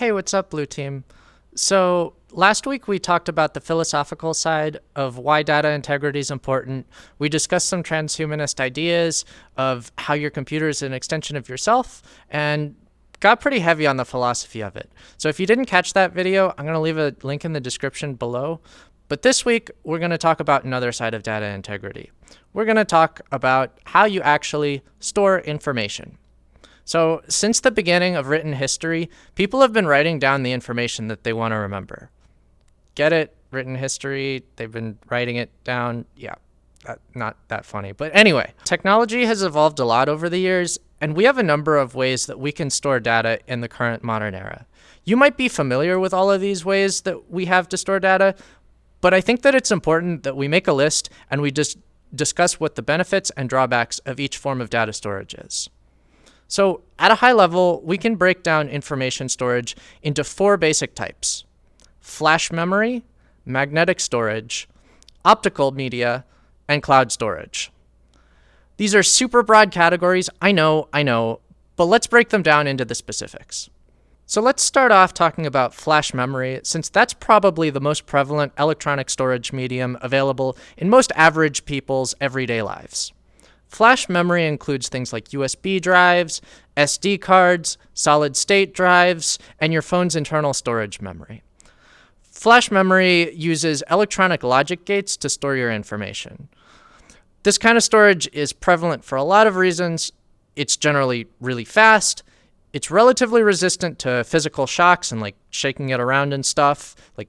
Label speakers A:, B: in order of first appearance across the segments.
A: Hey, what's up, Blue Team? So, last week we talked about the philosophical side of why data integrity is important. We discussed some transhumanist ideas of how your computer is an extension of yourself and got pretty heavy on the philosophy of it. So, if you didn't catch that video, I'm going to leave a link in the description below. But this week, we're going to talk about another side of data integrity. We're going to talk about how you actually store information. So, since the beginning of written history, people have been writing down the information that they want to remember. Get it? Written history, they've been writing it down. Yeah, not that funny. But anyway, technology has evolved a lot over the years, and we have a number of ways that we can store data in the current modern era. You might be familiar with all of these ways that we have to store data, but I think that it's important that we make a list and we just discuss what the benefits and drawbacks of each form of data storage is. So at a high level, we can break down information storage into four basic types: flash memory, magnetic storage, optical media, and cloud storage. These are super broad categories, I know, but let's break them down into the specifics. So let's start off talking about flash memory, since that's probably the most prevalent electronic storage medium available in most average people's everyday lives. Flash memory includes things like USB drives, SD cards, solid-state drives, and your phone's internal storage memory. Flash memory uses electronic logic gates to store your information. This kind of storage is prevalent for a lot of reasons. It's generally really fast. It's relatively resistant to physical shocks and like shaking it around and stuff, like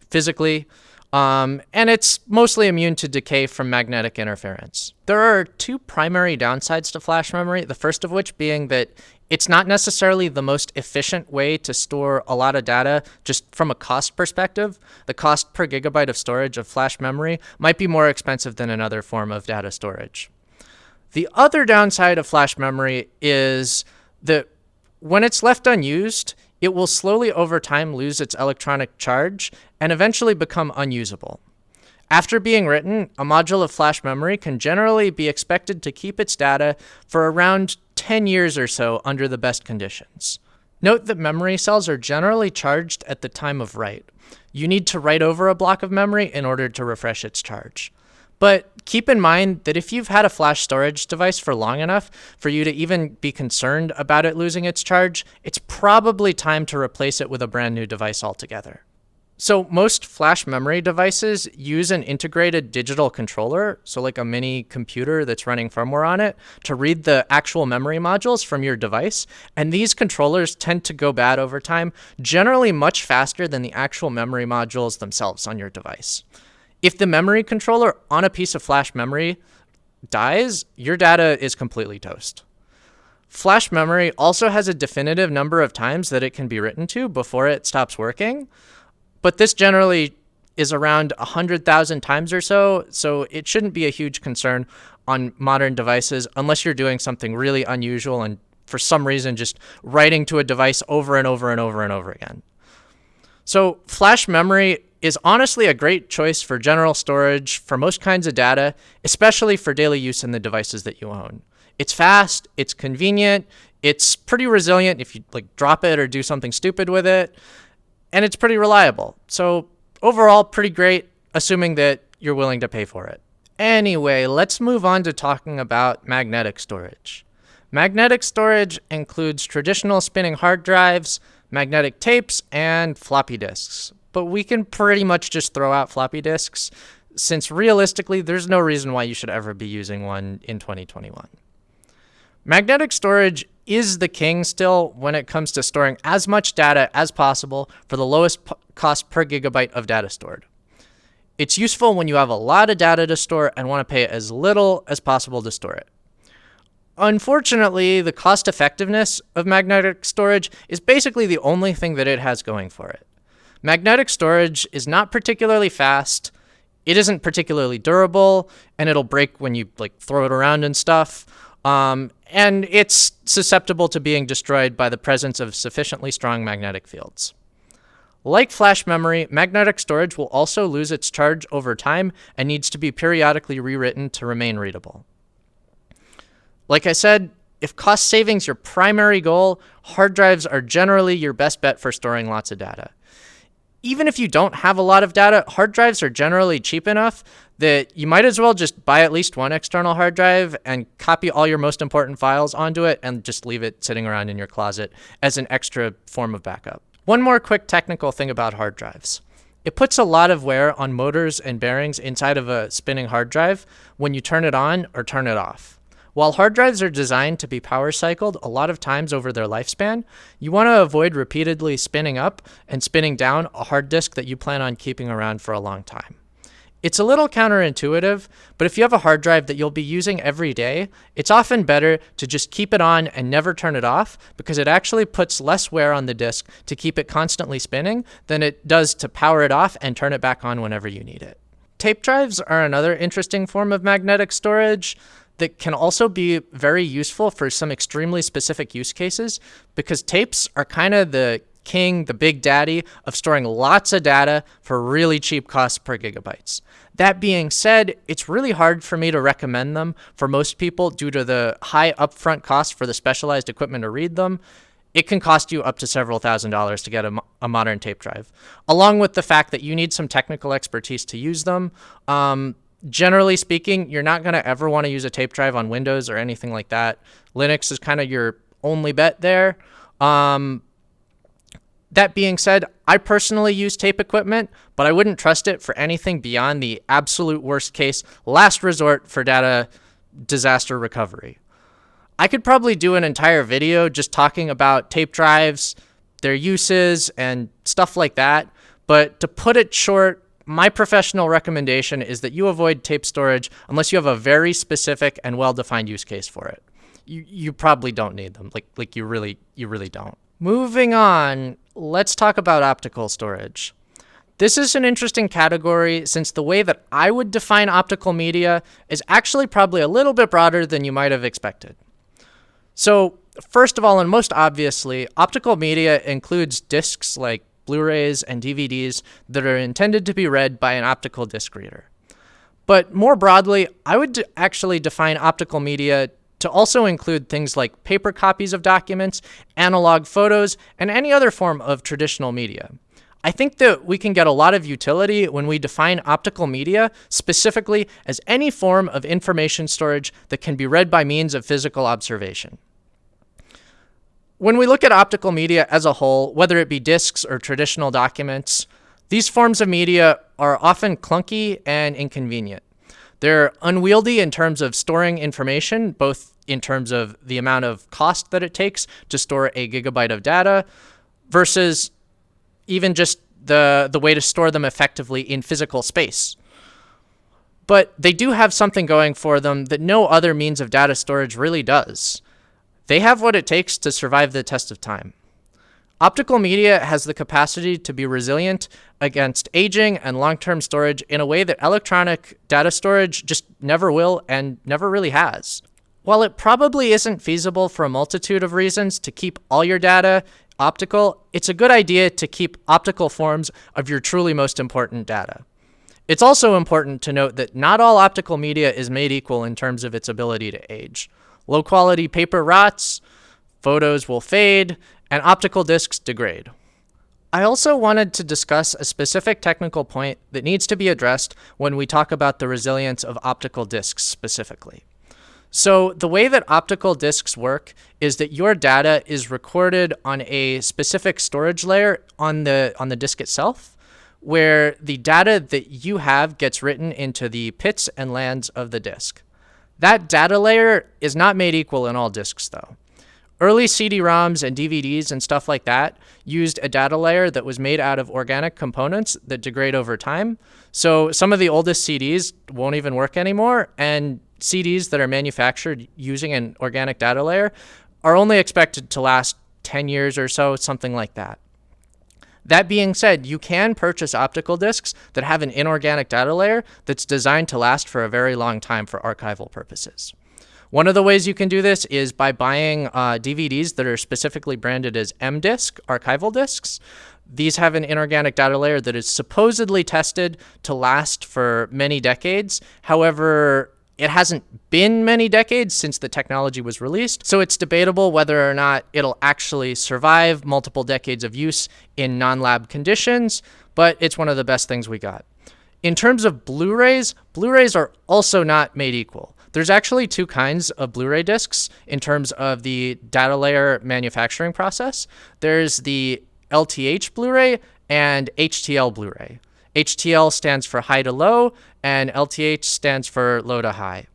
A: physically. And it's mostly immune to decay from magnetic interference. There are two primary downsides to flash memory, the first of which being that it's not necessarily the most efficient way to store a lot of data just from a cost perspective. The cost per gigabyte of storage of flash memory might be more expensive than another form of data storage. The other downside of flash memory is that when it's left unused, it will slowly over time lose its electronic charge and eventually become unusable. After being written, a module of flash memory can generally be expected to keep its data for around 10 years or so under the best conditions. Note that memory cells are generally charged at the time of write. You need to write over a block of memory in order to refresh its charge. But keep in mind that if you've had a flash storage device for long enough for you to even be concerned about it losing its charge, it's probably time to replace it with a brand new device altogether. So most flash memory devices use an integrated digital controller, so like a mini computer that's running firmware on it, to read the actual memory modules from your device. And these controllers tend to go bad over time, generally much faster than the actual memory modules themselves on your device. If the memory controller on a piece of flash memory dies, your data is completely toast. Flash memory also has a definitive number of times that it can be written to before it stops working, but this generally is around 100,000 times or so it shouldn't be a huge concern on modern devices unless you're doing something really unusual and for some reason just writing to a device over and over and over and over again. So flash memory is honestly a great choice for general storage for most kinds of data, especially for daily use in the devices that you own. It's fast, it's convenient, it's pretty resilient if you drop it or do something stupid with it, and it's pretty reliable. So overall, pretty great, assuming that you're willing to pay for it. Anyway, let's move on to talking about magnetic storage. Magnetic storage includes traditional spinning hard drives, magnetic tapes, and floppy disks. But we can pretty much just throw out floppy disks, since realistically, there's no reason why you should ever be using one in 2021. Magnetic storage is the king still when it comes to storing as much data as possible for the lowest cost per gigabyte of data stored. It's useful when you have a lot of data to store and want to pay as little as possible to store it. Unfortunately, the cost effectiveness of magnetic storage is basically the only thing that it has going for it. Magnetic storage is not particularly fast, it isn't particularly durable, and it'll break when you throw it around and stuff. And it's susceptible to being destroyed by the presence of sufficiently strong magnetic fields. Like flash memory, magnetic storage will also lose its charge over time and needs to be periodically rewritten to remain readable. Like I said, if cost savings your primary goal, hard drives are generally your best bet for storing lots of data. Even if you don't have a lot of data, hard drives are generally cheap enough that you might as well just buy at least one external hard drive and copy all your most important files onto it and just leave it sitting around in your closet as an extra form of backup. One more quick technical thing about hard drives. It puts a lot of wear on motors and bearings inside of a spinning hard drive when you turn it on or turn it off. While hard drives are designed to be power cycled a lot of times over their lifespan, you want to avoid repeatedly spinning up and spinning down a hard disk that you plan on keeping around for a long time. It's a little counterintuitive, but if you have a hard drive that you'll be using every day, it's often better to just keep it on and never turn it off because it actually puts less wear on the disk to keep it constantly spinning than it does to power it off and turn it back on whenever you need it. Tape drives are another interesting form of magnetic storage that can also be very useful for some extremely specific use cases because tapes are kind of the king, the big daddy of storing lots of data for really cheap costs per gigabytes. That being said, it's really hard for me to recommend them for most people due to the high upfront cost for the specialized equipment to read them. It can cost you up to several $1,000s to get a modern tape drive, along with the fact that you need some technical expertise to use them. Generally speaking, you're not going to ever want to use a tape drive on Windows or anything like that. Linux is kind of your only bet there. That being said, I personally use tape equipment, but I wouldn't trust it for anything beyond the absolute worst case, last resort for data disaster recovery. I could probably do an entire video just talking about tape drives, their uses, and stuff like that, but to put it short, my professional recommendation is that you avoid tape storage unless you have a very specific and well-defined use case for it. You probably don't need them. Like you really don't. Moving on, let's talk about optical storage. This is an interesting category since the way that I would define optical media is actually probably a little bit broader than you might have expected. So, first of all, and most obviously, optical media includes discs like Blu-rays and DVDs that are intended to be read by an optical disc reader. But more broadly, I would actually define optical media to also include things like paper copies of documents, analog photos, and any other form of traditional media. I think that we can get a lot of utility when we define optical media specifically as any form of information storage that can be read by means of physical observation. When we look at optical media as a whole, whether it be discs or traditional documents, these forms of media are often clunky and inconvenient. They're unwieldy in terms of storing information, both in terms of the amount of cost that it takes to store a gigabyte of data versus even just the way to store them effectively in physical space. But they do have something going for them that no other means of data storage really does. They have what it takes to survive the test of time. Optical media has the capacity to be resilient against aging and long-term storage in a way that electronic data storage just never will and never really has. While it probably isn't feasible for a multitude of reasons to keep all your data optical, it's a good idea to keep optical forms of your truly most important data. It's also important to note that not all optical media is made equal in terms of its ability to age. Low-quality paper rots, photos will fade, and optical discs degrade. I also wanted to discuss a specific technical point that needs to be addressed when we talk about the resilience of optical discs specifically. So the way that optical discs work is that your data is recorded on a specific storage layer on the disk itself, where the data that you have gets written into the pits and lands of the disk. That data layer is not made equal in all disks, though. Early CD-ROMs and DVDs and stuff like that used a data layer that was made out of organic components that degrade over time. So some of the oldest CDs won't even work anymore, and CDs that are manufactured using an organic data layer are only expected to last 10 years or so, something like that. That being said, you can purchase optical discs that have an inorganic data layer that's designed to last for a very long time for archival purposes. One of the ways you can do this is by buying DVDs that are specifically branded as M-Disc, archival discs. These have an inorganic data layer that is supposedly tested to last for many decades. However, it hasn't been many decades since the technology was released, so it's debatable whether or not it'll actually survive multiple decades of use in non-lab conditions, but it's one of the best things we got. In terms of Blu-rays, Blu-rays are also not made equal. There's actually two kinds of Blu-ray discs in terms of the data layer manufacturing process. There's the LTH Blu-ray and HTL Blu-ray. HTL stands for high to low, and LTH stands for low to high.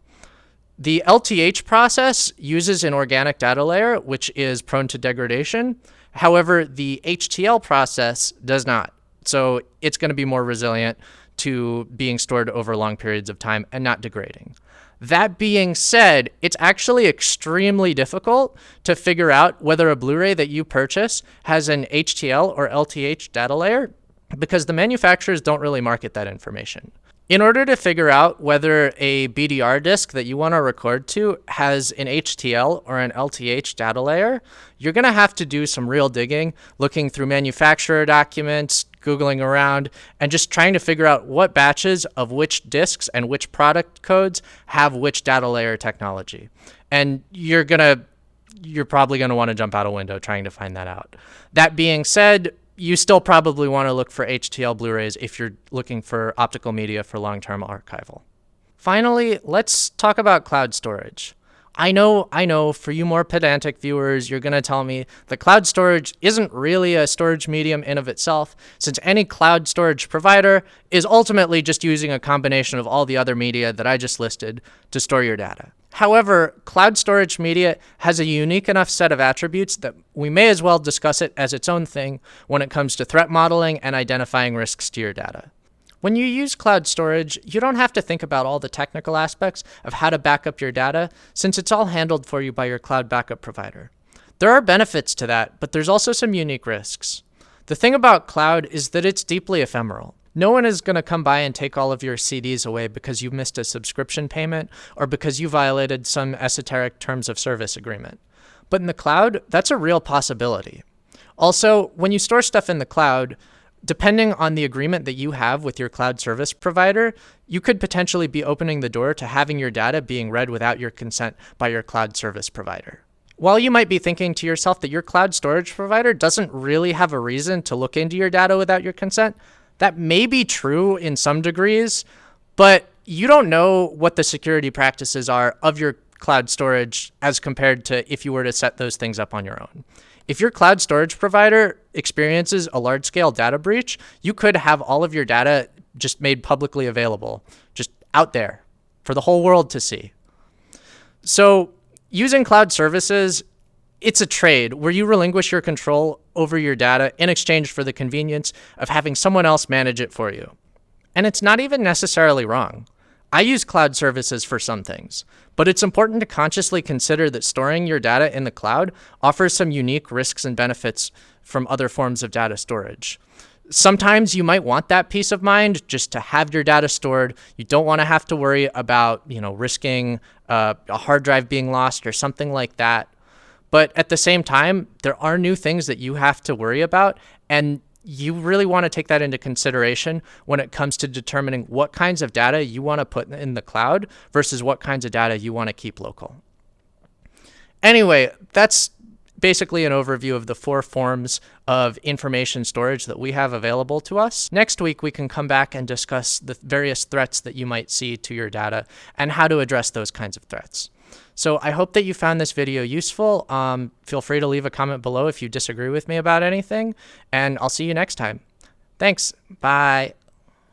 A: The LTH process uses an organic data layer, which is prone to degradation. However, the HTL process does not. So it's going to be more resilient to being stored over long periods of time and not degrading. That being said, it's actually extremely difficult to figure out whether a Blu-ray that you purchase has an HTL or LTH data layer because the manufacturers don't really market that information. In order to figure out whether a BD-R disk that you want to record to has an HTL or an LTH data layer, you're going to have to do some real digging, looking through manufacturer documents, Googling around, and just trying to figure out what batches of which disks and which product codes have which data layer technology. And you're probably going to want to jump out a window trying to find that out. That being said, you still probably want to look for HTL Blu-rays if you're looking for optical media for long-term archival. Finally, let's talk about cloud storage. I know, for you more pedantic viewers, you're going to tell me that cloud storage isn't really a storage medium in of itself, since any cloud storage provider is ultimately just using a combination of all the other media that I just listed to store your data. However, cloud storage media has a unique enough set of attributes that we may as well discuss it as its own thing when it comes to threat modeling and identifying risks to your data. When you use cloud storage, you don't have to think about all the technical aspects of how to back up your data, since it's all handled for you by your cloud backup provider. There are benefits to that, but there's also some unique risks. The thing about cloud is that it's deeply ephemeral. No one is going to come by and take all of your CDs away because you missed a subscription payment or because you violated some esoteric terms of service agreement. But in the cloud, that's a real possibility. Also, when you store stuff in the cloud, depending on the agreement that you have with your cloud service provider, you could potentially be opening the door to having your data being read without your consent by your cloud service provider. While you might be thinking to yourself that your cloud storage provider doesn't really have a reason to look into your data without your consent, that may be true in some degrees, but you don't know what the security practices are of your cloud storage as compared to if you were to set those things up on your own. If your cloud storage provider experiences a large-scale data breach, you could have all of your data just made publicly available, just out there for the whole world to see. So using cloud services, it's a trade where you relinquish your control over your data in exchange for the convenience of having someone else manage it for you. And it's not even necessarily wrong. I use cloud services for some things, but it's important to consciously consider that storing your data in the cloud offers some unique risks and benefits from other forms of data storage. Sometimes you might want that peace of mind just to have your data stored. You don't want to have to worry about, risking a hard drive being lost or something like that. But at the same time, there are new things that you have to worry about, and you really want to take that into consideration when it comes to determining what kinds of data you want to put in the cloud versus what kinds of data you want to keep local. Anyway, that's basically an overview of the 4 forms of information storage that we have available to us. Next week, we can come back and discuss the various threats that you might see to your data and how to address those kinds of threats. So I hope that you found this video useful. Feel free to leave a comment below if you disagree with me about anything, and I'll see you next time. Thanks. Bye.